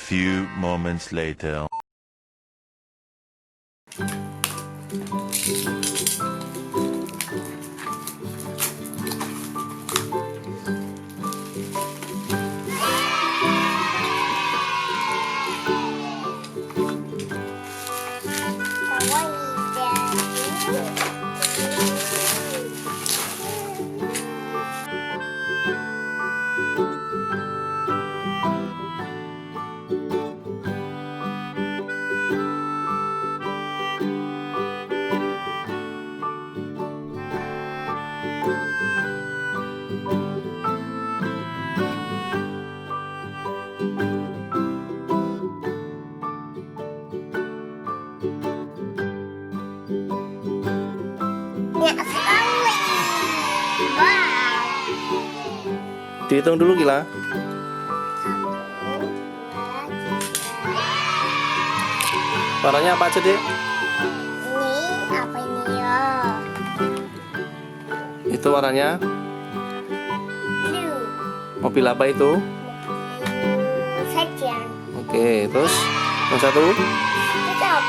few moments later. Dihitung dulu Gila. Warnanya apa aja Dek? Ini apa ini ya? Itu warnanya Blue. mobil apa itu? Saja. Oke, terus yang satu Tetap.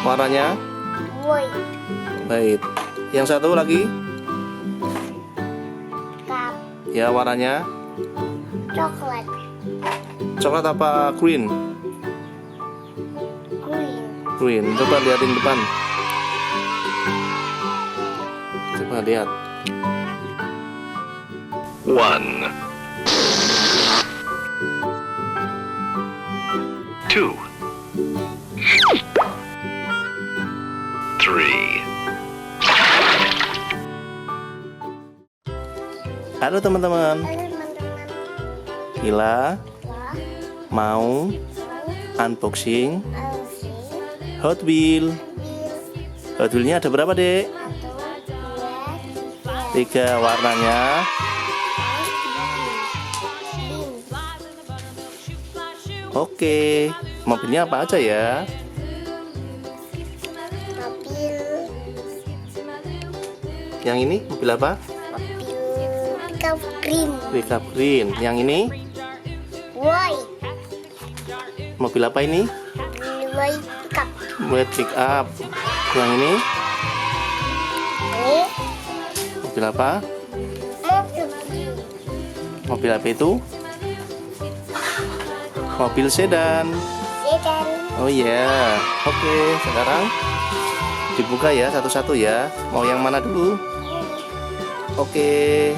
warnanya White. baik. Yang satu lagi Cup. ya warnanya Coklat. coklat apa green? Green. Green. Coba liatin depan. Coba lihat. 1 2 3 Halo teman-teman. Halo teman-teman. Gila Wah. mau unboxing Alsi. Hot Wheel. Bill. Hot Wheelnya ada berapa Dek? 1, 2, 3. 3 warnanya. Oke, mobilnya apa aja ya? Mobil. Yang ini mobil apa? Mobil pickup green. Pickup green. Yang ini White. mobil apa ini? White pickup. White pickup. Yang ini Ini mobil apa? mobil blue. Mobil apa itu? Mobil sedan. Sedan. Oh iya. Oke, sekarang dibuka ya satu-satu ya. Mau yang mana dulu? Oke.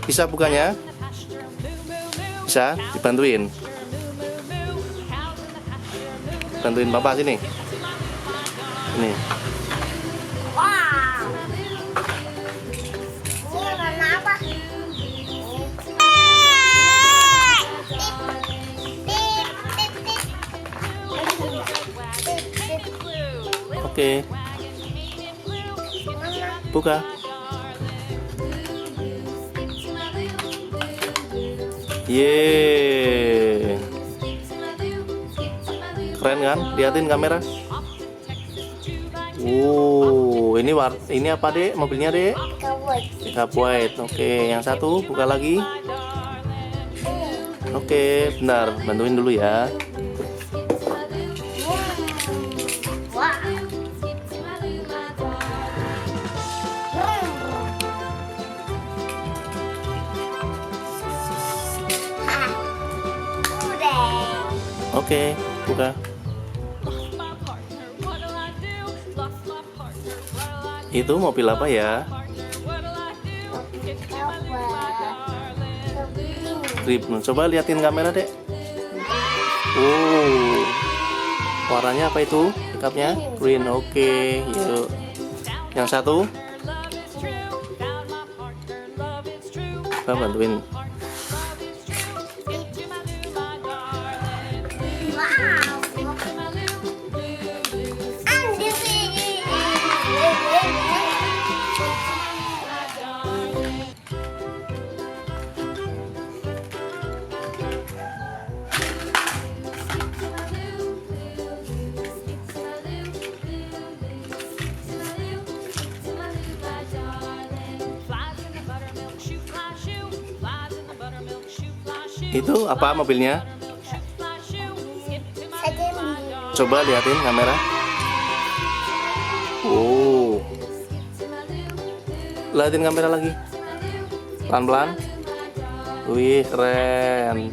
Bisa bukanya? Bisa? Dibantuin. Bantuin Papa sini. Ini. Wow. Ini warna apa? Oke. Buka. Yeay. Keren kan? Liatin kamera. Ini apa Dek? Mobilnya Dek? Pickup white. Oke, yang satu buka lagi. Oke, bentar, bantuin dulu ya. Oke, buka. Itu mobil apa ya? Grip. Coba liatin kamera Dek. Warnanya apa itu? Pickupnya green. Oke, yuk. Yang satu. Coba bantuin. Itu apa mobilnya? Coba liatin kamera. Oh. Liatin kamera lagi. Pelan-pelan. Wih, keren.